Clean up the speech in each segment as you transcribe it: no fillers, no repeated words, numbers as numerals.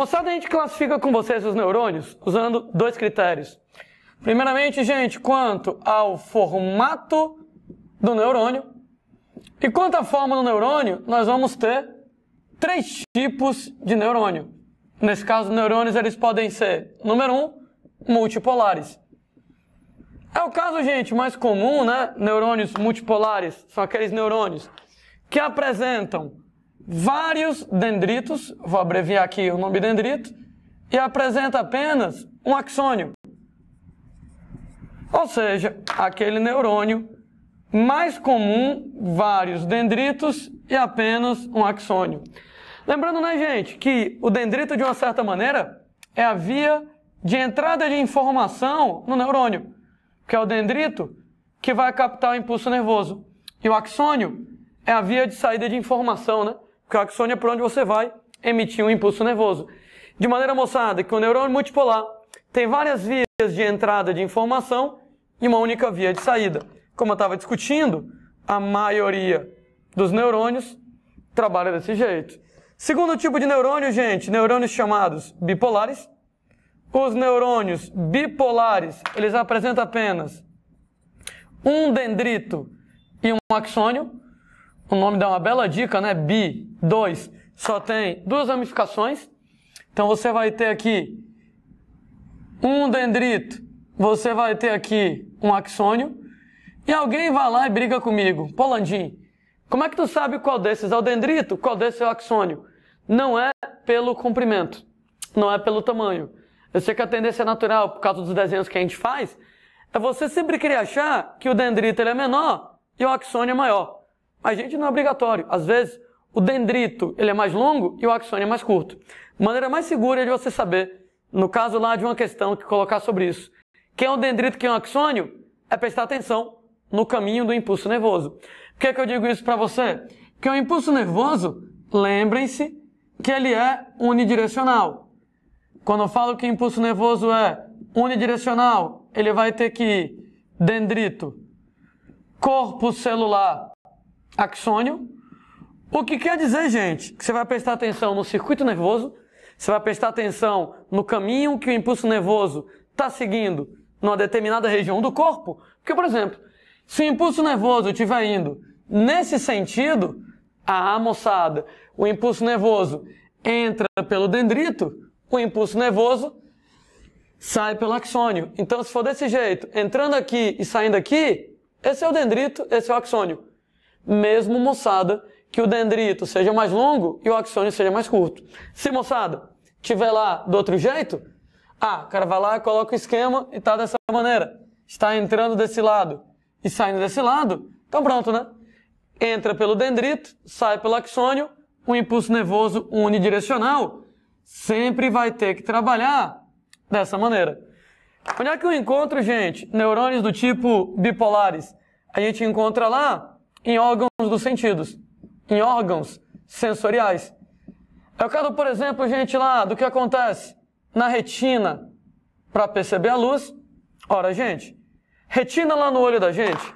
Moçada, a gente classifica com vocês os neurônios usando dois critérios. Primeiramente, gente, quanto ao formato do neurônio. E quanto à forma do neurônio, nós vamos ter três tipos de neurônio. Nesse caso, neurônios eles podem ser, número 1, multipolares. É o caso, gente, mais comum, né? Neurônios multipolares são aqueles neurônios que apresentam vários dendritos, vou abreviar aqui o nome dendrito, e apresenta apenas um axônio. Ou seja, aquele neurônio mais comum, vários dendritos e apenas um axônio. Lembrando, né, gente, que o dendrito, de uma certa maneira, é a via de entrada de informação no neurônio, que é o dendrito que vai captar o impulso nervoso. E o axônio é a via de saída de informação, né? Porque o axônio é por onde você vai emitir um impulso nervoso. De maneira, moçada, que o neurônio multipolar tem várias vias de entrada de informação e uma única via de saída. Como eu estava discutindo, a maioria dos neurônios trabalha desse jeito. Segundo tipo de neurônio, gente, neurônios chamados bipolares. Os neurônios bipolares, eles apresentam apenas um dendrito e um axônio. O nome dá uma bela dica, né? Bi, 2, só tem duas ramificações. Então você vai ter aqui um dendrito, você vai ter aqui um axônio. E alguém vai lá e briga comigo. Pô, Landim, como é que tu sabe qual desses é o dendrito, qual desses é o axônio? Não é pelo comprimento, não é pelo tamanho. Eu sei que a tendência natural, por causa dos desenhos que a gente faz, é você sempre querer achar que o dendrito ele é menor e o axônio é maior. Mas, gente, não é obrigatório. Às vezes, o dendrito ele é mais longo e o axônio é mais curto. A maneira mais segura de você saber, no caso lá de uma questão que colocar sobre isso, quem é o dendrito e quem é o axônio, é prestar atenção no caminho do impulso nervoso. Por que eu digo isso para você? Porque o impulso nervoso, lembrem-se que ele é unidirecional. Quando eu falo que o impulso nervoso é unidirecional, ele vai ter que dendrito, corpo celular, axônio. O que quer dizer, gente, que você vai prestar atenção no circuito nervoso, você vai prestar atenção no caminho que o impulso nervoso está seguindo numa determinada região do corpo. Porque, por exemplo, se o impulso nervoso estiver indo nesse sentido, moçada, o impulso nervoso entra pelo dendrito, o impulso nervoso sai pelo axônio. Então, se for desse jeito, entrando aqui e saindo aqui, esse é o dendrito, esse é o axônio. Mesmo, moçada, que o dendrito seja mais longo e o axônio seja mais curto. Se, moçada, tiver lá do outro jeito, o cara vai lá, coloca o esquema e tá dessa maneira. Está entrando desse lado e saindo desse lado, então pronto, né? Entra pelo dendrito, sai pelo axônio, o impulso nervoso unidirecional sempre vai ter que trabalhar dessa maneira. Onde é que eu encontro, gente, neurônios do tipo bipolares? A gente encontra lá em órgãos dos sentidos, em órgãos sensoriais. É o caso, por exemplo, gente, lá do que acontece na retina para perceber a luz. Ora, gente, retina lá no olho da gente,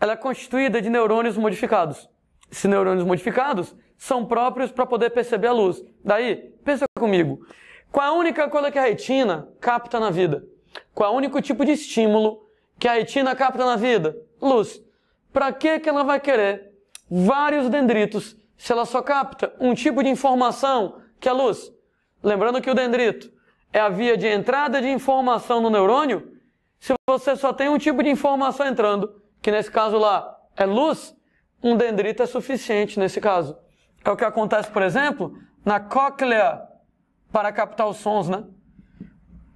ela é constituída de neurônios modificados. Esses neurônios modificados são próprios para poder perceber a luz. Daí, pensa comigo, qual é a única coisa que a retina capta na vida? Qual é o único tipo de estímulo que a retina capta na vida? Luz. Para que ela vai querer vários dendritos se ela só capta um tipo de informação que é a luz? Lembrando que o dendrito é a via de entrada de informação no neurônio. Se você só tem um tipo de informação entrando, que nesse caso lá é luz, um dendrito é suficiente nesse caso. É o que acontece, por exemplo, na cóclea para captar os sons, né?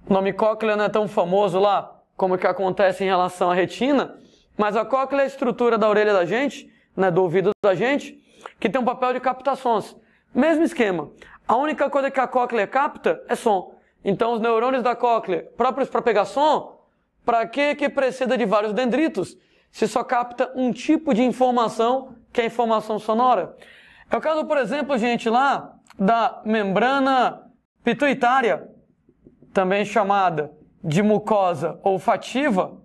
O nome cóclea não é tão famoso lá como o que acontece em relação à retina, mas a cóclea é a estrutura da orelha da gente, né, do ouvido da gente, que tem um papel de captar sons. Mesmo esquema. A única coisa que a cóclea capta é som. Então os neurônios da cóclea, próprios para pegar som, para que precisa de vários dendritos se só capta um tipo de informação, que é a informação sonora? É o caso, por exemplo, gente, lá da membrana pituitária, também chamada de mucosa olfativa.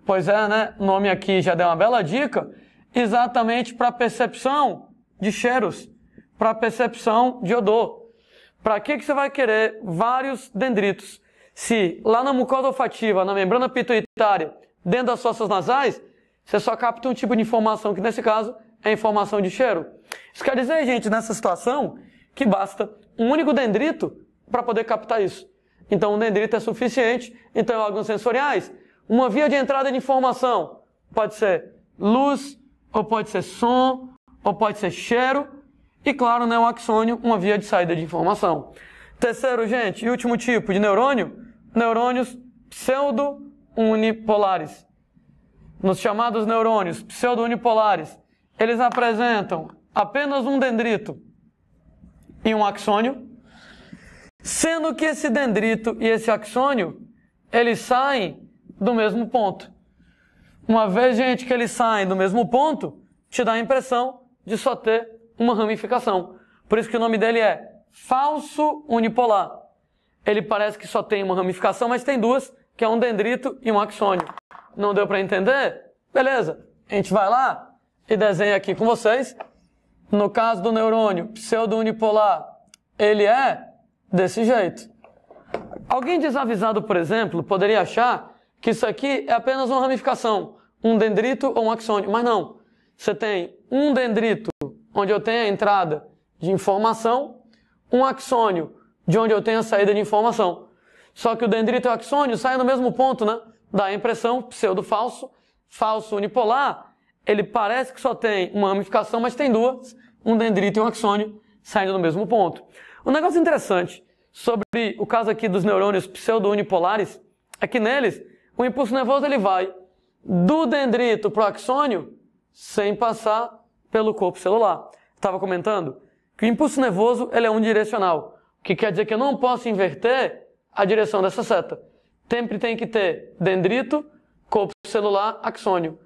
Pois é, né? O nome aqui já deu uma bela dica. Exatamente para percepção de cheiros, para percepção de odor. Para que você vai querer vários dendritos? Se lá na mucosa olfativa, na membrana pituitária, dentro das fossas nasais, você só capta um tipo de informação, que nesse caso é informação de cheiro. Isso quer dizer, gente, nessa situação, que basta um único dendrito para poder captar isso. Então, um dendrito é suficiente. Então, órgãos sensoriais, uma via de entrada de informação pode ser luz, ou pode ser som, ou pode ser cheiro. E, claro, né, o axônio, uma via de saída de informação. Terceiro, gente, e último tipo de neurônio, neurônios pseudo-unipolares. Nos chamados neurônios pseudo-unipolares, eles apresentam apenas um dendrito e um axônio, sendo que esse dendrito e esse axônio, eles saem do mesmo ponto. Uma vez, gente, que eles saem do mesmo ponto, te dá a impressão de só ter uma ramificação. Por isso que o nome dele é falso unipolar. Ele parece que só tem uma ramificação, mas tem duas, que é um dendrito e um axônio. Não deu para entender? Beleza. A gente vai lá e desenha aqui com vocês. No caso do neurônio pseudo-unipolar, ele é desse jeito. Alguém desavisado, por exemplo, poderia achar que isso aqui é apenas uma ramificação, um dendrito ou um axônio, mas não. Você tem um dendrito, onde eu tenho a entrada de informação, um axônio, de onde eu tenho a saída de informação. Só que o dendrito e o axônio saem no mesmo ponto, né? Dá a impressão pseudo-falso, falso unipolar, ele parece que só tem uma ramificação, mas tem duas, um dendrito e um axônio, saindo no mesmo ponto. Um negócio interessante sobre o caso aqui dos neurônios pseudo-unipolares é que neles, o impulso nervoso ele vai do dendrito para o axônio sem passar pelo corpo celular. Estava comentando que o impulso nervoso ele é unidirecional, o que quer dizer que eu não posso inverter a direção dessa seta. Sempre tem que ter dendrito, corpo celular, axônio.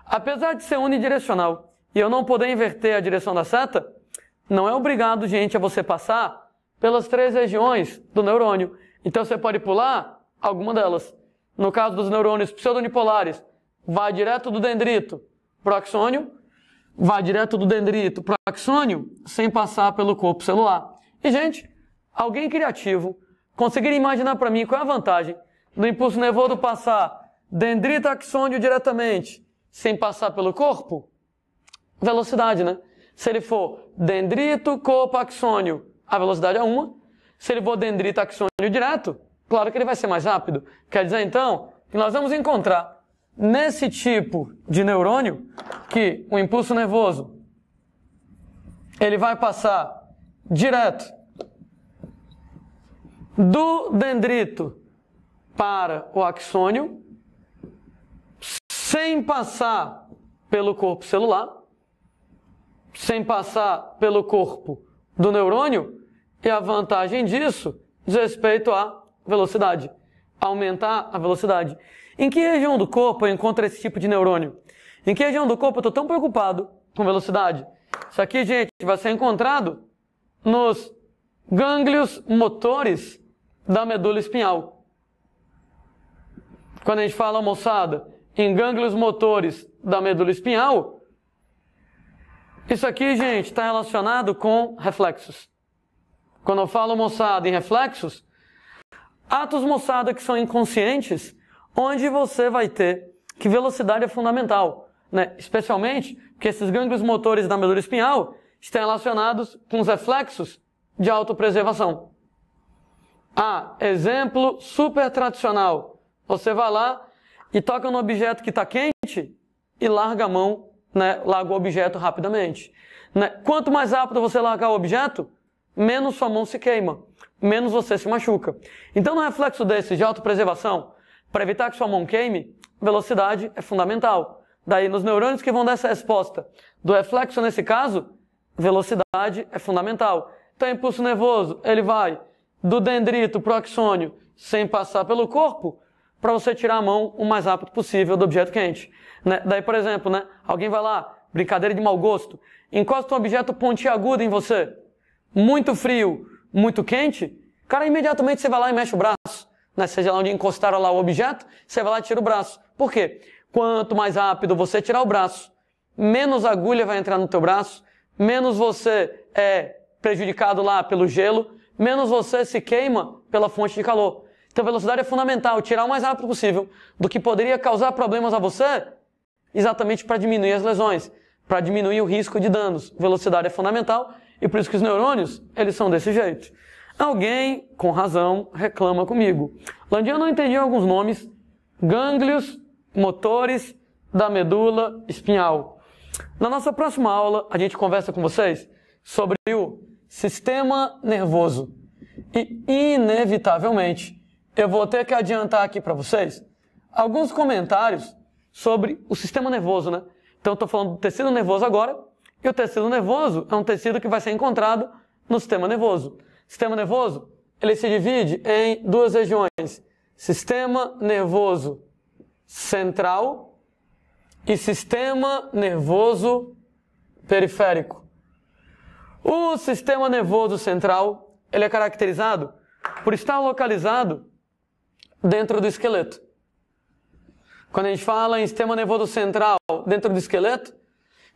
Apesar de ser unidirecional e eu não poder inverter a direção da seta, não é obrigado, gente, a você passar pelas 3 regiões do neurônio. Então você pode pular alguma delas. No caso dos neurônios pseudo-unipolares, vai direto do dendrito para o axônio, vai direto do dendrito para o axônio, sem passar pelo corpo celular. E, gente, alguém criativo conseguiria imaginar para mim qual é a vantagem do impulso nervoso passar dendrito axônio diretamente, sem passar pelo corpo? Velocidade, né? Se ele for dendrito, corpo, axônio, a velocidade é uma. Se ele for dendrito, axônio direto, claro que ele vai ser mais rápido. Quer dizer, então, que nós vamos encontrar nesse tipo de neurônio que o impulso nervoso ele vai passar direto do dendrito para o axônio, sem passar pelo corpo celular, sem passar pelo corpo do neurônio, e a vantagem disso diz respeito à velocidade, aumentar a velocidade. Em que região do corpo eu encontro esse tipo de neurônio? Em que região do corpo eu estou tão preocupado com velocidade? Isso aqui, gente, vai ser encontrado nos gânglios motores da medula espinhal. Quando a gente fala, moçada, em gânglios motores da medula espinhal, isso aqui, gente, está relacionado com reflexos. Quando eu falo, moçada, em reflexos, atos, moçada, que são inconscientes, onde você vai ter que velocidade é fundamental, né? Especialmente porque esses gânglios motores da medula espinhal estão relacionados com os reflexos de autopreservação. Exemplo super tradicional. Você vai lá e toca no objeto que está quente e larga a mão, né? Larga o objeto rapidamente. Né? Quanto mais rápido você largar o objeto, menos sua mão se queima, menos você se machuca. Então, no reflexo desse de autopreservação, para evitar que sua mão queime, velocidade é fundamental. Daí, nos neurônios que vão dar essa resposta do reflexo, nesse caso, velocidade é fundamental. Então, o impulso nervoso, ele vai do dendrito para o axônio, sem passar pelo corpo, para você tirar a mão o mais rápido possível do objeto quente. Né? Daí, por exemplo, né? Alguém vai lá, brincadeira de mau gosto, encosta um objeto pontiagudo em você, muito frio, muito quente, cara, imediatamente você vai lá e mexe o braço. Né? Seja lá onde encostaram lá o objeto, você vai lá e tira o braço. Por quê? Quanto mais rápido você tirar o braço, menos agulha vai entrar no teu braço, menos você é prejudicado lá pelo gelo, menos você se queima pela fonte de calor. Então, velocidade é fundamental, tirar o mais rápido possível do que poderia causar problemas a você, exatamente para diminuir as lesões, para diminuir o risco de danos. Velocidade é fundamental e por isso que os neurônios, eles são desse jeito. Alguém, com razão, reclama comigo. Landinha, eu não entendi alguns nomes. Gânglios, motores da medula espinhal. Na nossa próxima aula, a gente conversa com vocês sobre o sistema nervoso. E, inevitavelmente, eu vou ter que adiantar aqui para vocês alguns comentários sobre o sistema nervoso, né? Então, eu estou falando do tecido nervoso agora, e o tecido nervoso é um tecido que vai ser encontrado no sistema nervoso. O sistema nervoso, ele se divide em duas regiões. Sistema nervoso central e sistema nervoso periférico. O sistema nervoso central, ele é caracterizado por estar localizado dentro do esqueleto. Quando a gente fala em sistema nervoso central dentro do esqueleto,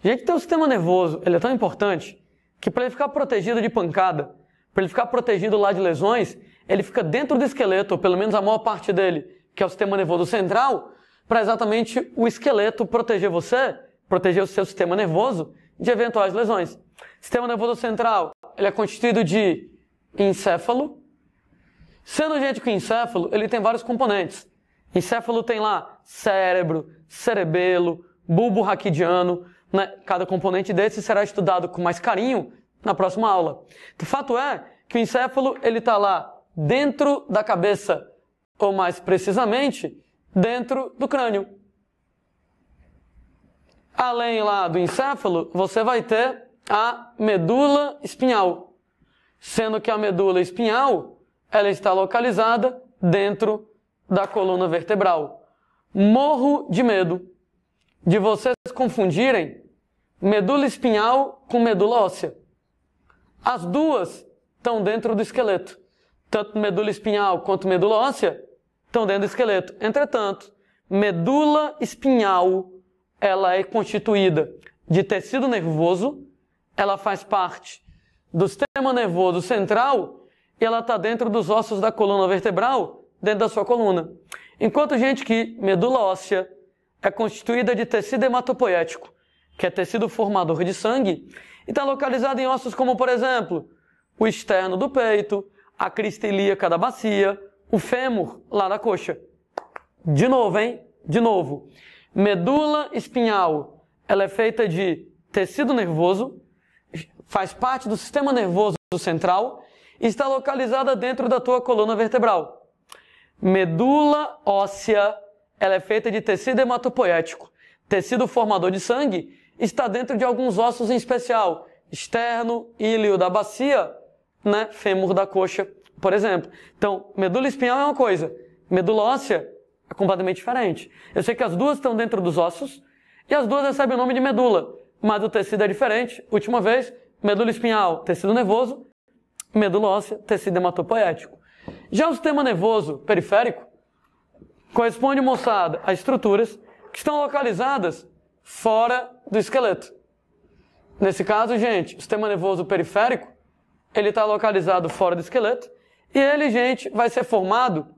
a gente tem o sistema nervoso, ele é tão importante que para ele ficar protegido de pancada, para ele ficar protegido lá de lesões, ele fica dentro do esqueleto, ou pelo menos a maior parte dele, que é o sistema nervoso central, para exatamente o esqueleto proteger você, proteger o seu sistema nervoso de eventuais lesões. O sistema nervoso central, ele é constituído de encéfalo. Sendo gente que o encéfalo, ele tem vários componentes. Encéfalo tem lá cérebro, cerebelo, bulbo raquidiano, né? Cada componente desse será estudado com mais carinho na próxima aula. O fato é que o encéfalo, ele está lá dentro da cabeça, ou mais precisamente, dentro do crânio. Além lá do encéfalo, você vai ter a medula espinhal, sendo que a medula espinhal, ela está localizada dentro da coluna vertebral. Morro de medo de vocês confundirem medula espinhal com medula óssea. As duas estão dentro do esqueleto. Tanto medula espinhal quanto medula óssea estão dentro do esqueleto. Entretanto, medula espinhal, ela é constituída de tecido nervoso, ela faz parte do sistema nervoso central e ela está dentro dos ossos da coluna vertebral, dentro da sua coluna. Enquanto gente que medula óssea é constituída de tecido hematopoético, que é tecido formador de sangue, e está localizado em ossos como, por exemplo, o externo do peito, a crista ilíaca da bacia, o fêmur lá da coxa. De novo, hein? De novo. Medula espinhal, ela é feita de tecido nervoso, faz parte do sistema nervoso central e está localizada dentro da tua coluna vertebral. Medula óssea, ela é feita de tecido hematopoético, tecido formador de sangue, está dentro de alguns ossos em especial, externo, íleo da bacia, né, fêmur da coxa, por exemplo. Então, medula espinhal é uma coisa, medula óssea é completamente diferente. Eu sei que as duas estão dentro dos ossos e as duas recebem o nome de medula, mas o tecido é diferente. Última vez, medula espinhal, tecido nervoso, medula óssea, tecido hematopoético. Já o sistema nervoso periférico corresponde, moçada, a estruturas que estão localizadas fora do esqueleto. Nesse caso, gente, o sistema nervoso periférico, ele está localizado fora do esqueleto e ele, gente, vai ser formado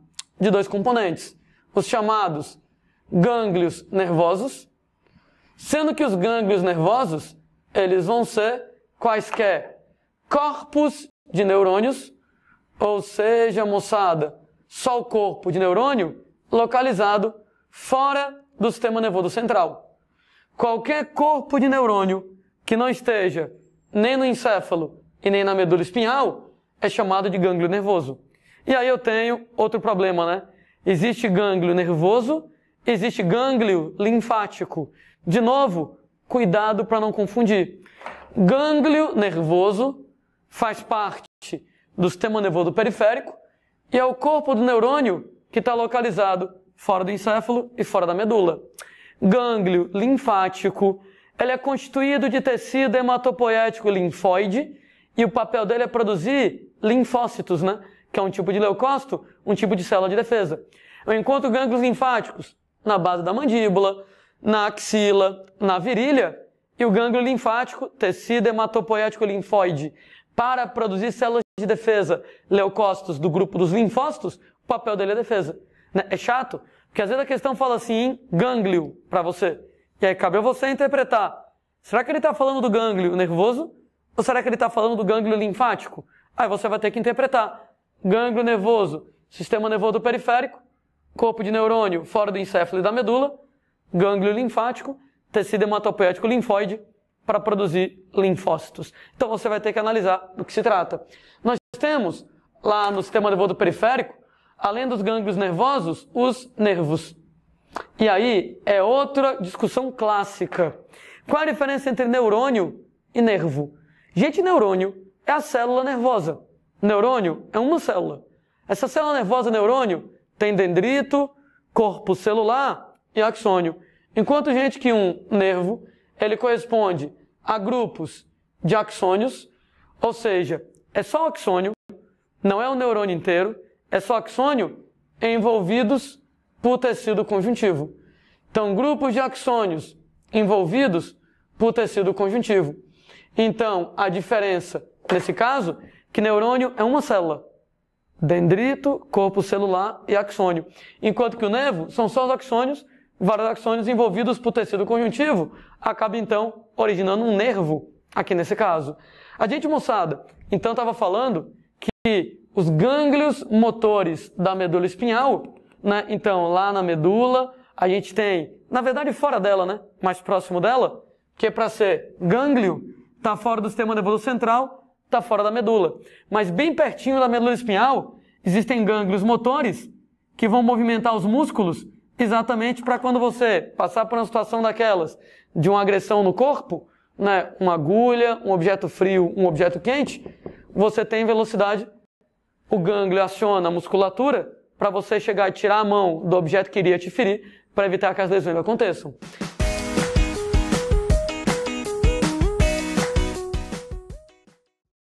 de dois componentes, os chamados gânglios nervosos, sendo que os gânglios nervosos, eles vão ser quaisquer corpos de neurônios, ou seja, moçada, só o corpo de neurônio localizado fora do sistema nervoso central. Qualquer corpo de neurônio que não esteja nem no encéfalo e nem na medula espinhal é chamado de gânglio nervoso. E aí eu tenho outro problema, né? Existe gânglio nervoso, existe gânglio linfático. De novo, cuidado para não confundir. Gânglio nervoso faz parte do sistema nervoso periférico e é o corpo do neurônio que está localizado fora do encéfalo e fora da medula. Gânglio linfático, ele é constituído de tecido hematopoético linfóide e o papel dele é produzir linfócitos, né? Que é um tipo de leucócito, um tipo de célula de defesa. Eu encontro gânglios linfáticos na base da mandíbula, na axila, na virilha, e o gânglio linfático, tecido hematopoético linfóide, para produzir células de defesa, leucócitos do grupo dos linfócitos, o papel dele é defesa. Né? É chato, porque às vezes a questão fala assim, gânglio, para você. E aí cabe a você interpretar. Será que ele está falando do gânglio nervoso? Ou será que ele está falando do gânglio linfático? Aí você vai ter que interpretar. Gânglio nervoso, sistema nervoso periférico, corpo de neurônio fora do encéfalo e da medula, gânglio linfático, tecido hematopoético linfóide para produzir linfócitos. Então você vai ter que analisar do que se trata. Nós temos lá no sistema nervoso periférico, além dos gânglios nervosos, os nervos. E aí é outra discussão clássica. Qual a diferença entre neurônio e nervo? Gente, neurônio é a célula nervosa. Neurônio é uma célula. Essa célula nervosa, neurônio, tem dendrito, corpo celular e axônio. Enquanto, gente, que um nervo, ele corresponde a grupos de axônios, ou seja, é só o axônio, não é o neurônio inteiro, é só axônio envolvidos por tecido conjuntivo. Então, grupos de axônios envolvidos por tecido conjuntivo. Então, a diferença, nesse caso, que neurônio é uma célula. Dendrito, corpo celular e axônio. Enquanto que o nervo são só os axônios, vários axônios envolvidos por tecido conjuntivo, acaba então originando um nervo, aqui nesse caso. A gente, moçada, então estava falando que os gânglios motores da medula espinhal, né? Então, lá na medula, a gente tem, na verdade fora dela, né? Mais próximo dela, que é para ser gânglio, está fora do sistema nervoso central, está fora da medula. Mas bem pertinho da medula espinhal, existem gânglios motores que vão movimentar os músculos exatamente para quando você passar por uma situação daquelas, de uma agressão no corpo, né? Uma agulha, um objeto frio, um objeto quente, você tem velocidade, o gânglio aciona a musculatura para você chegar e tirar a mão do objeto que iria te ferir para evitar que as lesões aconteçam.